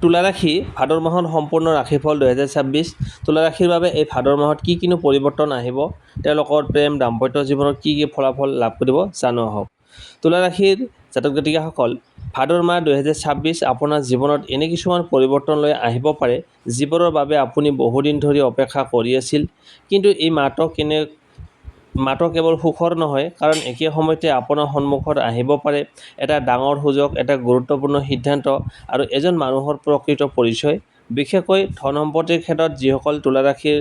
তুলা ৰাশি ভাদৰ মাহত সম্পূৰ্ণ ৰাশিফল 2026। তুলা ৰাশিৰ বাবে এই ভাদৰ মাহত কি কিনো পৰিৱৰ্তন আহিব, তেওঁলোকৰ প্ৰেম দাম্পত্য জীৱনত কি কি ফলাফল লাভ কৰিব জানো আহক। তুলা ৰাশিৰ জাতক জাতিকাসকল, ভাদৰ মাহ 2026 আপোনাৰ জীৱনত এনে কিছুমান পৰিৱৰ্তন লৈ আহিব পাৰে যিবোৰৰ বাবে আপুনি বহুদিন ধৰি অপেক্ষা কৰি আছিল। কিন্তু এই মাত্ৰ কেৱল সুখৰ নহয়, কাৰণ একে সময়তে আপোনাৰ সন্মুখত আহিব পাৰে এটা ডাঙৰ সুযোগ, এটা গুৰুত্বপূৰ্ণ সিদ্ধান্ত আৰু এজন মানুহৰ প্ৰকৃত পৰিচয়। বিশেষকৈ ধন সম্পত্তিৰ ক্ষেত্ৰত যিসকল তুলা ৰাশিৰ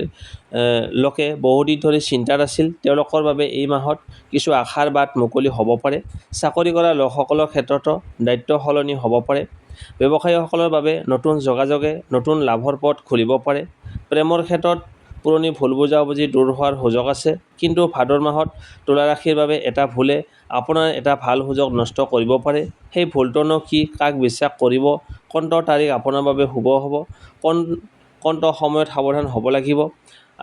লোকে বহুদিন ধৰি চিন্তাত আছিল, তেওঁলোকৰ বাবে এই মাহত কিছু আশাৰ বাট মুকলি হ'ব পাৰে। চাকৰি কৰা লোকসকলৰ ক্ষেত্ৰতো দায়িত্ব সলনি হ'ব পাৰে। ব্যৱসায়ীসকলৰ বাবে নতুন যোগাযোগে নতুন লাভৰ পথ খুলিব পাৰে। প্ৰেমৰ ক্ষেত্ৰত পুৰণি ভুল বুজাবুজি দূৰ হোৱাৰ সুযোগ আছে। কিন্তু ভাদৰ মাহত তুলা ৰাশিৰ বাবে এটা ভুলে আপোনাৰ এটা ভাল সুযোগ নষ্ট কৰিব পাৰে। সেই ভুলটোনো কি, কাক বিশ্বাস কৰিব, কোনটো তাৰিখ আপোনাৰ বাবে শুভ হ'ব, কোনটো সময়ত সাৱধান হ'ব লাগিব,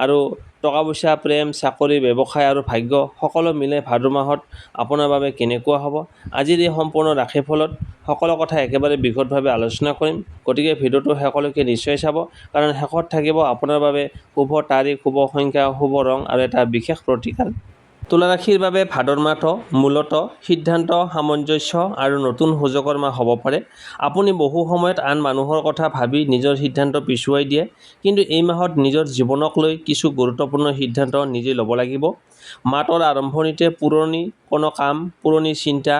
আৰু টকা পইচা, প্ৰেম, চাকৰি, ব্যৱসায় আৰু ভাগ্য সকলো মিলে ভাদৰ মাহত আপোনাৰ বাবে কেনেকুৱা হ'ব। আজিৰ এই সম্পূৰ্ণ ৰাশিফলত সকলো কথা একেবাৰে বিশদভাৱে আলোচনা কৰিম, গতিকে ভিডিঅ'টো শেষলৈকে নিশ্চয় চাব, কাৰণ শেষত থাকিব আপোনাৰ বাবে শুভ তাৰিখ, শুভ সংখ্যা, শুভ ৰং আৰু এটা বিশেষ প্ৰতিকাৰ। তুলা ৰাশিৰ বাবে ভাদৰ মাহটো মূলতঃ সিদ্ধান্ত, সামঞ্জস্য আৰু নতুন সুযোগৰ মাহ হ'ব পাৰে। আপুনি বহু সময়ত আন মানুহৰ কথা ভাবি নিজৰ সিদ্ধান্ত পিছুৱাই দিয়ে, কিন্তু এই মাহত নিজৰ জীৱনক লৈ কিছু গুৰুত্বপূৰ্ণ সিদ্ধান্ত নিজে ল'ব লাগিব। মাহটোৰ আৰম্ভণিতে পুৰণি কোনো কাম, পুৰণি চিন্তা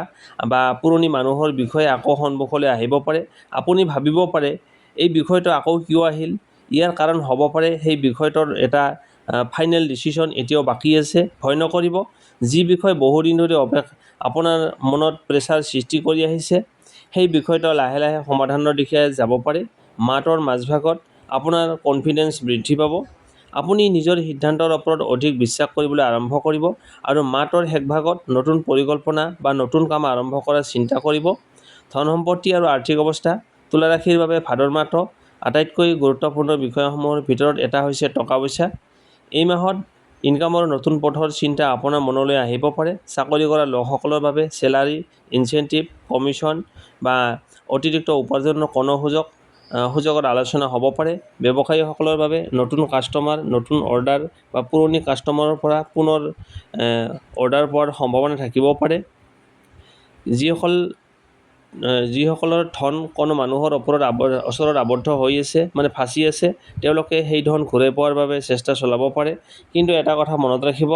বা পুৰণি মানুহৰ বিষয়ে আকৌ সন্মুখলৈ আহিব পাৰে। আপুনি ভাবিব পাৰে, এই বিষয়টো আকৌ কিয় আহিল। ইয়াৰ কাৰণ হ'ব পাৰে সেই বিষয়টোৰ এটা ফাইনেল ডিচিশ্যন এতিয়াও বাকী আছে। ভয় নকৰিব, যি বিষয় বহুদিন ধৰি আপোনাৰ মনত প্ৰেছাৰ সৃষ্টি কৰি আহিছে, সেই বিষয়টো লাহে লাহে সমাধানৰ দিশে যাব পাৰে। মাহটোৰ মাজভাগত আপোনাৰ কনফিডেন্স বৃদ্ধি পাব। আপুনি নিজৰ সিদ্ধান্তৰ ওপৰত অধিক বিশ্বাস কৰিবলৈ আৰম্ভ কৰিব আৰু মাহটোৰ শেষভাগত নতুন পৰিকল্পনা বা নতুন কাম আৰম্ভ কৰাৰ চিন্তা কৰিব। ধন সম্পত্তি আৰু আৰ্থিক অৱস্থা, তুলা ৰাশিৰ বাবে ভাদৰ মাহটো আটাইতকৈ গুৰুত্বপূৰ্ণ বিষয়সমূহৰ ভিতৰত এটা হৈছে টকা পইচা। এই মাহত ইনকামৰ নতুন পথৰ চিন্তা আপোনাৰ মনলৈ আহিব পাৰে। চাকৰি কৰা লোকসকলৰ বাবে চেলাৰী, ইনচেণ্টিভ, কমিশ্যন বা অতিৰিক্ত উপাৰ্জনৰ কোনো সুযোগৰ আলোচনা হ'ব পাৰে। ব্যৱসায়ীসকলৰ বাবে নতুন কাষ্টমাৰ, নতুন অৰ্ডাৰ বা পুৰণি কাষ্টমাৰৰ পৰা পুনৰ অৰ্ডাৰ পোৱাৰ সম্ভাৱনা থাকিব পাৰে। যিসকলৰ ধন কোনো মানুহৰ ওচৰত আবদ্ধ হৈ আছে, ফাঁচি আছে, তেওঁলোকে সেই ধন ঘূৰাই পোৱাৰ বাবে চেষ্টা চলাব পাৰে। কিন্তু এটা কথা মনত ৰাখিব,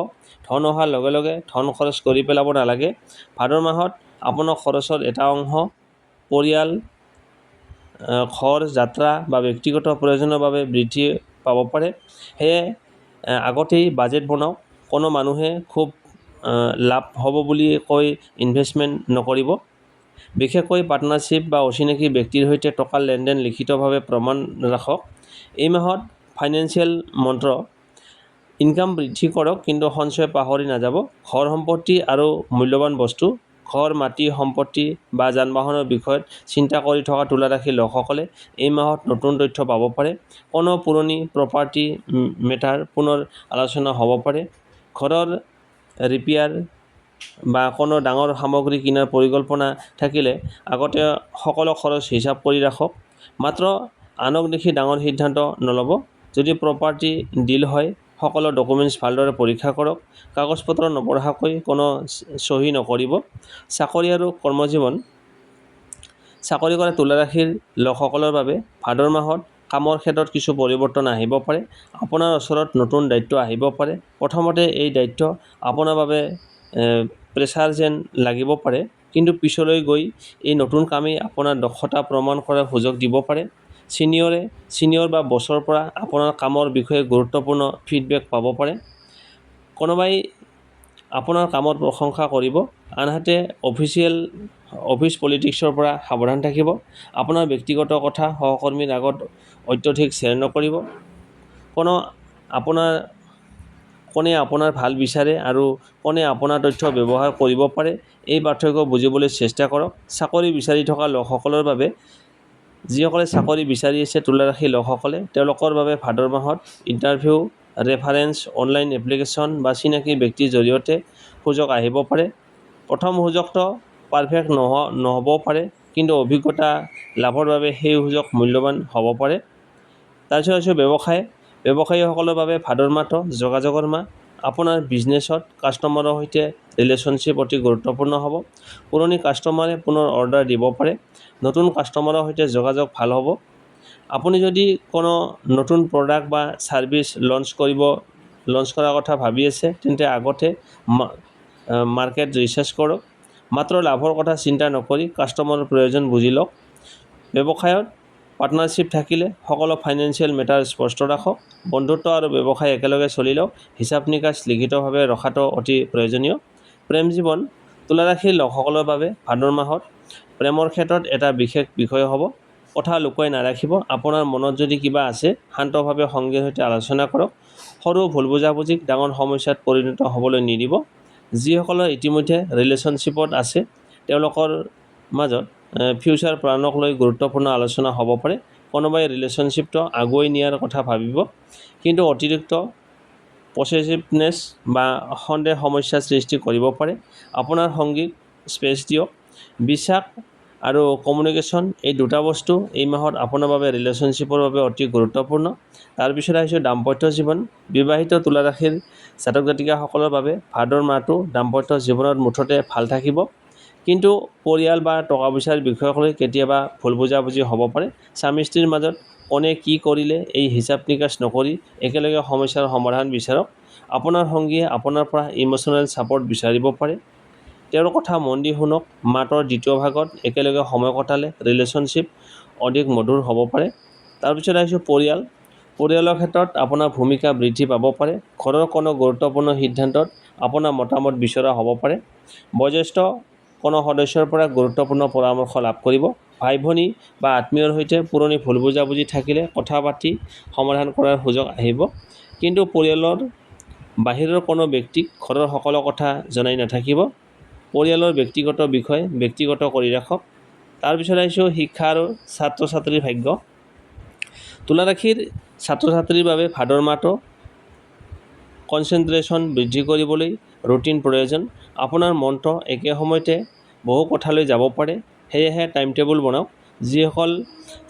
ধন অহাৰ লগে লগে ধন খৰচ কৰি পেলাব নালাগে। ভাদৰ মাহত আপোনাৰ খৰচৰ এটা অংশ পৰিয়াল, ঘৰ, যাত্ৰা বা ব্যক্তিগত প্ৰয়োজনৰ বাবে বৃদ্ধি পাব পাৰে। সেয়ে আগতেই বাজেট বনাওক। কোনো মানুহে খুব লাভ হ'ব বুলি কৈ ইনভেষ্টমেণ্ট নকৰিব। বিশেষকৈ পাৰ্টনাৰশ্বিপ বা অচিনাকি ব্যক্তিৰ সৈতে টকাৰ লেনদেন লিখিতভাৱে প্ৰমাণ ৰাখক। এই মাহত ফাইনেন্সিয়েল মন্ত্ৰ, ইনকাম বৃদ্ধি কৰক কিন্তু সঞ্চয় পাহৰি নাযাব। ঘৰ, সম্পত্তি আৰু মূল্যৱান বস্তু, ঘৰ, মাটি, সম্পত্তি বা যান বাহনৰ বিষয়ত চিন্তা কৰি থকা তুলা ৰাশিৰ লোকসকলে এই মাহত নতুন তথ্য পাব পাৰে। কোনো পুৰণি প্ৰপাৰ্টি মেটাৰ পুনৰ আলোচনা হ'ব পাৰে। ঘৰৰ ৰিপেয়াৰ বা কোনো ডাঙৰ সামগ্ৰী কিনাৰ পৰিকল্পনা থাকিলে আগতে সকলো খৰচ হিচাপ কৰি ৰাখক। মাত্ৰ আনক দেখি ডাঙৰ সিদ্ধান্ত নল'ব। যদি প্ৰপাৰ্টি ডিল হয়, সকলো ডকুমেণ্টছ ভালদৰে পৰীক্ষা কৰক। কাগজ পত্ৰ নপঢ়াকৈ কোনো চহী নকৰিব। চাকৰি আৰু কৰ্মজীৱন, চাকৰি কৰা তুলা ৰাশিৰ লোকসকলৰ বাবে ভাদৰ মাহত কামৰ ক্ষেত্ৰত কিছু পৰিৱৰ্তন আহিব পাৰে। আপোনাৰ ওচৰত নতুন দায়িত্ব আহিব পাৰে। প্ৰথমতে এই দায়িত্ব আপোনাৰ বাবে প্ৰেছাৰ যেন লাগিব পাৰে, কিন্তু পিছলৈ গৈ এই নতুন কামেই আপোনাৰ দক্ষতা প্ৰমাণ কৰাৰ সুযোগ দিব পাৰে। ছিনিয়ৰ বা বছৰ পৰা আপোনাৰ কামৰ বিষয়ে গুৰুত্বপূৰ্ণ ফিডবেক পাব পাৰে। কোনোবাই আপোনাৰ কামৰ প্ৰশংসা কৰিব। আনহাতে অফিচ পলিটিক্সৰ পৰা সাৱধান থাকিব। আপোনাৰ ব্যক্তিগত কথা সহকৰ্মীৰ আগত অত্যধিক শ্বেয়াৰ নকৰিব। কোনে আপোনাৰ ভাল বিচাৰে আৰু কোনে আপোনাৰ তথ্য ব্যৱহাৰ কৰিব পাৰে, এই পাৰ্থক্য বুজিবলৈ চেষ্টা কৰক। চাকৰি বিচাৰি থকা লোকসকলৰ বাবে, যিসকলে চাকৰি বিচাৰি আছে তুলা ৰাশিৰ লোকসকলে, তেওঁলোকৰ বাবে ভাদৰ মাহত ইণ্টাৰভিউ, ৰেফাৰেন্স, অনলাইন এপ্লিকেশ্যন বা চিনাকি ব্যক্তিৰ জৰিয়তে সুযোগ আহিব পাৰে। প্ৰথম সুযোগটো পাৰফেক্ট নহ'বও পাৰে, কিন্তু অভিজ্ঞতা লাভৰ বাবে সেই সুযোগ মূল্যৱান হ'ব পাৰে। তাৰপিছত আছে ব্যৱসায়ীসকলৰ বাবে ভাদৰ মাহটো যোগাযোগৰ মাহ। আপোনাৰ বিজনেছত কাষ্টমাৰৰ সৈতে ৰিলেশ্যনশ্বিপ অতি গুৰুত্বপূৰ্ণ হ'ব। পুৰণি কাষ্টমাৰে পুনৰ অৰ্ডাৰ দিব পাৰে। নতুন কাষ্টমাৰৰ সৈতে যোগাযোগ ভাল হ'ব। আপুনি যদি কোনো নতুন প্ৰডাক্ট বা ছাৰ্ভিচ লঞ্চ কৰাৰ কথা ভাবি আছে, তেন্তে আগতে মাৰ্কেট ৰিচাৰ্চ কৰক। মাত্ৰ লাভৰ কথা চিন্তা নকৰি কাষ্টমাৰৰ প্ৰয়োজন বুজি লওক। ব্যৱসায়ত পাৰ্টনাৰশ্বিপ থাকিলে সকলো ফাইনেন্সিয়েল মেটাৰ স্পষ্ট ৰাখক। বন্ধুত্ব আৰু ব্যৱসায় একেলগে চলি লওক। হিচাপ নিকাচ লিখিতভাৱে ৰখাটো অতি প্ৰয়োজনীয়। প্ৰেম জীৱন তুলা ৰাশিৰ লোকসকলৰ বাবে ভাদৰ মাহত প্ৰেমৰ ক্ষেত্ৰত এটা বিশেষ বিষয় হ'ব। কথা লুকুৱাই নাৰাখিব। আপোনাৰ মনত যদি কিবা আছে, শান্তভাৱে সঙ্গীৰ সৈতে আলোচনা কৰক। সৰু ভুল বুজাবুজিক ডাঙৰ সমস্যাত পৰিণত হ'বলৈ নিদিব। যিসকলে ইতিমধ্যে ৰিলেশ্যনশ্বিপত আছে, তেওঁলোকৰ মাজত ফিউচাৰ প্লানক লৈ গুৰুত্বপূৰ্ণ আলোচনা হ'ব পাৰে। কোনোবাই ৰিলেশ্যনশ্বিপটো আগুৱাই নিয়াৰ কথা ভাবিব, কিন্তু অতিৰিক্ত পছেছিভনেছ বা সন্দেহ সমস্যাৰ সৃষ্টি কৰিব পাৰে। আপোনাৰ সঙ্গীক স্পেচ দিয়ক। বিশ্বাস আৰু কমিউনিকেশ্যন এই দুটা বস্তু এই মাহত আপোনাৰ বাবে ৰিলেশ্যনশ্বিপৰ বাবে অতি গুৰুত্বপূৰ্ণ। তাৰপিছত আহিছোঁ দাম্পত্য জীৱন। বিবাহিত তুলা ৰাশিৰ জাতক জাতিকাসকলৰ বাবে ভাদৰ মাহটো দাম্পত্য জীৱনত মুঠতে ভাল থাকিব, কিন্তু পৰিয়াল বা টকা পইচাৰ বিষয়ক লৈ কেতিয়াবা ভুল বুজাবুজি হ'ব পাৰে। স্বামী স্ত্ৰীৰ মাজত কোনে কি কৰিলে এই হিচাপ নিকাচ নকৰি একেলগে সমস্যাৰ সমাধান বিচাৰক। আপোনাৰ সঙ্গীয়ে আপোনাৰ পৰা ইম'চনেল ছাপৰ্ট বিচাৰিব পাৰে। তেওঁৰ কথা মন দি শুনক। মাহটোৰ দ্বিতীয় ভাগত একেলগে সময় কটালে ৰিলেশ্যনশ্বিপ অধিক মধুৰ হ'ব পাৰে। তাৰপিছত আহিছোঁ পৰিয়ালৰ ক্ষেত্ৰত আপোনাৰ ভূমিকা বৃদ্ধি পাব পাৰে। ঘৰৰ কোনো গুৰুত্বপূৰ্ণ সিদ্ধান্তত আপোনাৰ মতামত বিচৰা হ'ব পাৰে। বয়োজ্যেষ্ঠ কোনো সদস্যৰ পৰা গুৰুত্বপূৰ্ণ পৰামৰ্শ লাভ কৰিব। ভাই ভনী বা আত্মীয়ৰ সৈতে পুৰণি ভুল বুজাবুজি থাকিলে কথা পাতি সমাধান কৰাৰ সুযোগ আহিব, কিন্তু পৰিয়ালৰ বাহিৰৰ কোনো ব্যক্তিক ঘৰৰ সকলো কথা জনাই নাথাকিব। পৰিয়ালৰ ব্যক্তিগত বিষয় ব্যক্তিগত কৰি ৰাখক। তাৰপিছত আহিছোঁ শিক্ষা আৰু ছাত্ৰ ছাত্ৰীৰ ভাগ্য। তুলা ৰাশিৰ ছাত্ৰ ছাত্ৰীৰ বাবে ভাদৰ মাহটো কনচেনট্ৰেশ্যন বৃদ্ধি কৰিবলৈ ৰুটিন প্ৰয়োজন। আপোনাৰ মনটো একে সময়তে বহু কথালৈ যাব পাৰে, সেয়েহে টাইম টেবুল বনাওক।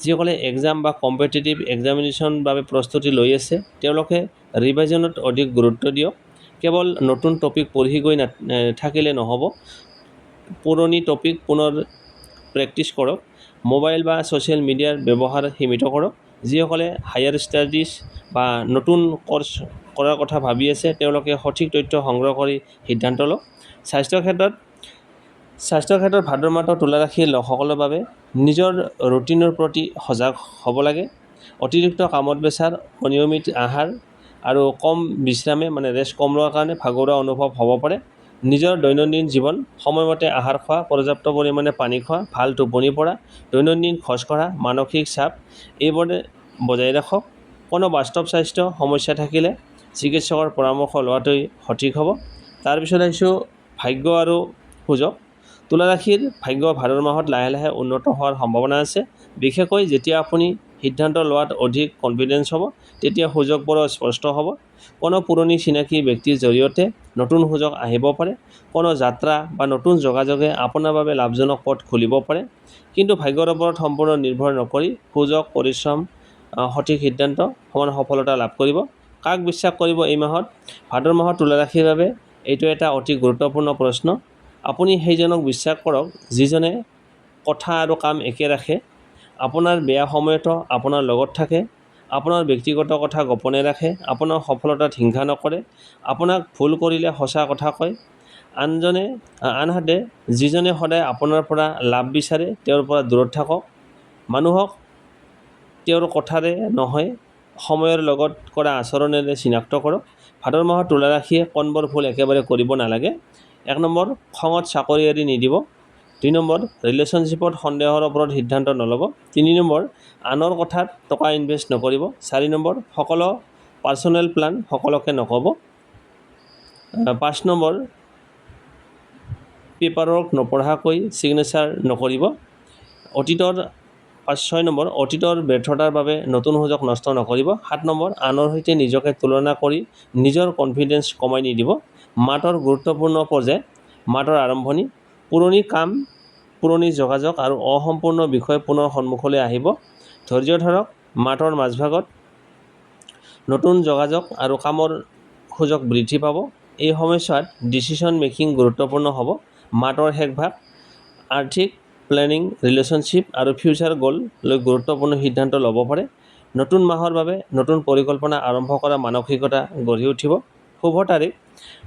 যিসকলে এক্সাম বা কম্পিটিটিভ এক্সামিনেশ্যনৰ বাবে প্ৰস্তুতি লৈ আছে, তেওঁলোকে ৰিভাইজনত অধিক গুৰুত্ব দিয়ক। কেৱল নতুন টপিক পঢ়ি গৈ থাকিলে নহ'ব, পুৰণি টপিক পুনৰ প্ৰেক্টিছ কৰক। মোবাইল বা ছ'চিয়েল মিডিয়াৰ ব্যৱহাৰ সীমিত কৰক। যিসকলে হায়াৰ ষ্টাডিজ বা নতুন কৰ্চ কৰাৰ কথা ভাবি আছে, তেওঁলোকে সঠিক তথ্য সংগ্ৰহ কৰি সিদ্ধান্ত লওক। স্বাস্থ্যৰ ক্ষেত্ৰত ভাদৰ মাহটো তুলা ৰাশিৰ লোকসকলৰ বাবে নিজৰ ৰুটিনৰ প্ৰতি সজাগ হ'ব লাগে। অতিৰিক্ত কামৰ প্ৰেছাৰ, অনিয়মিত আহাৰ আৰু কম বিশ্ৰামে ৰেষ্ট কম লোৱাৰ কাৰণে ভাগৰুৱা অনুভৱ হ'ব পাৰে। নিজৰ দৈনন্দিন জীৱন সময়মতে আহাৰ খোৱা, পৰ্যাপ্ত পৰিমাণে পানী খোৱা, ভাল টোপনি পৰা, দৈনন্দিন খোজ কঢ়া, মানসিক চাপ এইবোৰে বজাই ৰাখক। কোনো বাস্তৱ স্বাস্থ্য সমস্যা থাকিলে চিকিৎসকৰ পৰামৰ্শ লোৱাটোৱেই সঠিক হ'ব। তাৰপিছত আহিছোঁ ভাগ্য আৰু সুযোগ। তুলা ৰাশিৰ ভাগ্য ভাদৰ মাহত লাহে লাহে উন্নত হোৱাৰ সম্ভাৱনা আছে। বিশেষকৈ যেতিয়া আপুনি সিদ্ধান্ত লোৱাত অধিক কনফিডেন্স হ'ব, তেতিয়া সুযোগবোৰো স্পষ্ট হ'ব। কোনো পুৰণি চিনাকি ব্যক্তিৰ জৰিয়তে নতুন সুযোগ আহিব পাৰে। কোনো যাত্ৰা বা নতুন যোগাযোগে আপোনাৰ বাবে লাভজনক পথ খুলিব পাৰে, কিন্তু ভাগ্যৰ ওপৰত সম্পূৰ্ণ নিৰ্ভৰ নকৰি সুযোগ, পৰিশ্ৰম, সঠিক সিদ্ধান্ত সমান সফলতা লাভ কৰিব। কাক বিশ্বাস কৰিব এই মাহত? ভাদৰ মাহত তুলা ৰাশিৰ বাবে এইটো এটা অতি গুৰুত্বপূৰ্ণ প্ৰশ্ন। আপুনি সেইজনক বিশ্বাস কৰক যিজনে কথা আৰু কাম একে ৰাখে, আপোনাৰ বেয়া সময়তো আপোনাৰ লগত থাকে, আপোনাৰ ব্যক্তিগত কথা গোপনে ৰাখে, আপোনাৰ সফলতাত হিংসা নকৰে, আপোনাক ভুল কৰিলে সঁচা কথা কয়। আনহাতে যিজনে সদায় আপোনাৰ পৰা লাভ বিচাৰে, তেওঁৰ পৰা দূৰত থাকক। মানুহক তেওঁৰ কথাৰে নহয়, সময়ৰ লগত কৰা আচৰণেৰে চিনাক্ত কৰক। ভাদৰ মাহত তুলা ৰাশিয়ে কোনবোৰ ভুল একেবাৰে কৰিব নালাগে? 1 নম্বৰ, খঙত চাকৰি এৰি নিদিব। 2 নম্বৰ, ৰিলেশ্যনশ্বিপত সন্দেহৰ ওপৰত সিদ্ধান্ত নল'ব। 3 নম্বৰ, আনৰ কথাত টকা ইনভেষ্ট নকৰিব। 4 নম্বৰ, সকলো পাৰ্চনেল প্লান সকলোকে নক'ব। 5 নম্বৰ, পেপাৰৱৰ্ক নপঢ়াকৈ ছিগনেচাৰ নকৰিব। 6 নম্বৰ, অতীতৰ ব্যৰ্থতাৰ বাবে নতুন সুযোগ নষ্ট নকৰিব। 7 নম্বৰ, আনৰ সৈতে নিজকে তুলনা কৰি নিজৰ কনফিডেন্স কমাই নিদিব। মাহটোৰ গুৰুত্বপূৰ্ণ পৰ্যায়, মাহটোৰ আৰম্ভণি। পুৰণি কাম পুৰণি যোগাযোগ আৰু অসম্পূৰ্ণ বিষয় পুনৰ সন্মুখলৈ আহিব। ধৈৰ্য ধৰক, মাহৰ মাজভাগত নতুন যোগাযোগ আৰু কামৰ সুযোগ বৃদ্ধি পাব। এই সময়ছোৱাত ডিচিশ্যন মেকিং গুৰুত্বপূৰ্ণ হ'ব। মাহৰ শেষভাগ আৰ্থিক প্লেনিং, ৰিলেশ্যনশ্বিপ আৰু ফিউচাৰ গ'ল লৈ গুৰুত্বপূৰ্ণ সিদ্ধান্ত ল'ব পাৰে। নতুন মাহৰ বাবে নতুন পৰিকল্পনা আৰম্ভ কৰা মানসিকতা গঢ়ি উঠিব। শুভ তাৰিখ,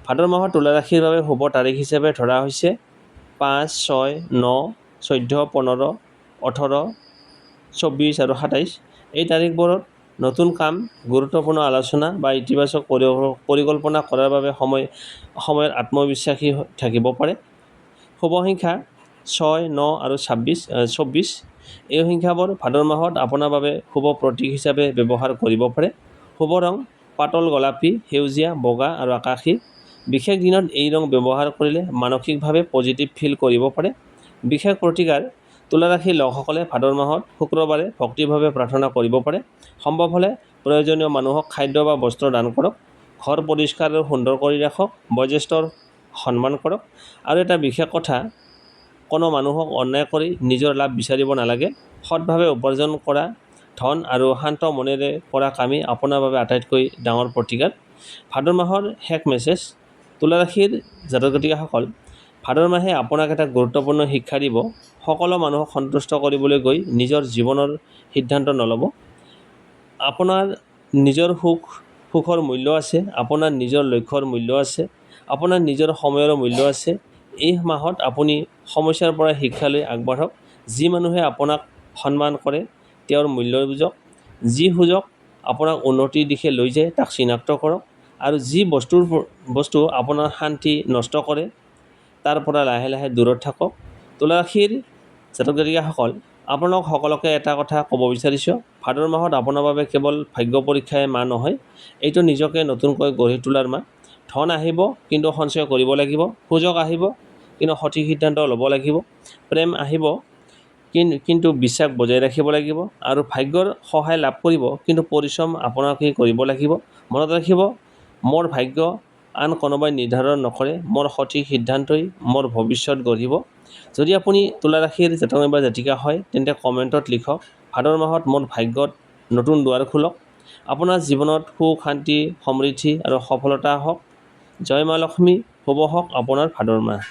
ভাদ মাহৰ তুলা ৰাশিৰ বাবে শুভ তাৰিখ হিচাপে ধৰা হৈছে 5, 6, 9, 14, 15, 18, 24 আৰু 27। এই তাৰিখবোৰত নতুন কাম, গুৰুত্বপূৰ্ণ আলোচনা বা ইতিবাচক পৰিকল্পনা কৰাৰ বাবে সময়ত আত্মবিশ্বাসী থাকিব পাৰে। শুভ সংখ্যা 6, 9 আৰু 24। এই সংখ্যাবোৰ ভাদ মাহত আপোনাৰ বাবে শুভ প্ৰতীক হিচাপে ব্যৱহাৰ কৰিব পাৰে। শুভ ৰং পাতল গোলাপী, সেউজীয়া, বগা আৰু আকাশী। বিশেষ দিনত এই ৰং ব্যৱহাৰ কৰিলে মানসিকভাৱে পজিটিভ ফিল কৰিব পাৰে। বিশেষ প্ৰতিকাৰ, তুলা ৰাশিৰ লোকসকলে ভাদ মাহত শুক্ৰবাৰে ভক্তিভাৱে প্ৰাৰ্থনা কৰিব পাৰে। সম্ভৱ হ'লে প্ৰয়োজনীয় মানুহক খাদ্য বা বস্ত্ৰ দান কৰক। ঘৰ পৰিষ্কাৰ আৰু সুন্দৰ কৰি ৰাখক। বয়োজ্যেষ্ঠৰ সন্মান কৰক। আৰু এটা বিশেষ কথা, কোনো মানুহক অন্যায় কৰি নিজৰ লাভ বিচাৰিব নালাগে। সৎভাৱে উপাৰ্জন কৰা ধন আৰু শান্ত মনেৰে কৰা কামেই আপোনাৰ বাবে আটাইতকৈ ডাঙৰ প্ৰতিকাৰ। ভাদ মাহৰ শেষ মেছেজ, তুলা ৰাশিৰ জাতক জাতিকাসকল, ভাদ মাহে আপোনাক এটা গুৰুত্বপূৰ্ণ শিক্ষা দিব। সকলো মানুহক সন্তুষ্ট কৰিবলৈ গৈ নিজৰ জীৱনৰ সিদ্ধান্ত নল'ব। আপোনাৰ নিজৰ সুখৰ মূল্য আছে, আপোনাৰ নিজৰ লক্ষ্যৰ মূল্য আছে, আপোনাৰ নিজৰ সময়ৰ মূল্য আছে। এই মাহত আপুনি সমস্যাৰ পৰা শিক্ষা লৈ আগবাঢ়ক। যি মানুহে আপোনাক সন্মান কৰে তেওঁৰ মূল্য বুজক। যি সুযোগ আপোনাক উন্নতিৰ দিশে লৈ যায় তাক চিনাক্ত কৰক। আৰু যি বস্তু আপোনাৰ শান্তি নষ্ট কৰে তাৰ পৰা লাহে লাহে দূৰত থাকক। তুলা ৰাশিৰ জাতক জাতিকাসকল, আপোনালোক সকলোকে এটা কথা ক'ব বিচাৰিছোঁ, ভাদ মাহত আপোনাৰ বাবে কেৱল ভাগ্য পৰীক্ষাই মাহ নহয়, এইটো নিজকে নতুনকৈ গঢ়ি তোলাৰ মাহ। ধন আহিব কিন্তু সঞ্চয় কৰিব লাগিব। সুযোগ আহিব কিন্তু সঠিক সিদ্ধান্ত ল'ব লাগিব। প্ৰেম আহিব কিন্তু বিশ্বাস বজাই ৰাখিব লাগিব। আৰু ভাগ্যৰ সহায় লাভ কৰিব কিন্তু পৰিশ্ৰম আপোনাকেই কৰিব লাগিব। মনত ৰাখিব, মোৰ ভাগ্য আন কোনোবাই নিৰ্ধাৰণ নকৰে, মোৰ সঠিক সিদ্ধান্তই মোৰ ভৱিষ্যত গঢ়িব। যদি আপুনি তুলা ৰাশিৰ জাতক বা জাতিকা হয় তেন্তে কমেণ্টত লিখক, ভাদ মাহত মোৰ ভাগ্যত নতুন দুৱাৰ খোলক। আপোনাৰ জীৱনত সুখ, শান্তি, সমৃদ্ধি আৰু সফলতা হওক। জয় মা লক্ষ্মী। শুভ হওক আপোনাৰ ভাদৰ মাহ।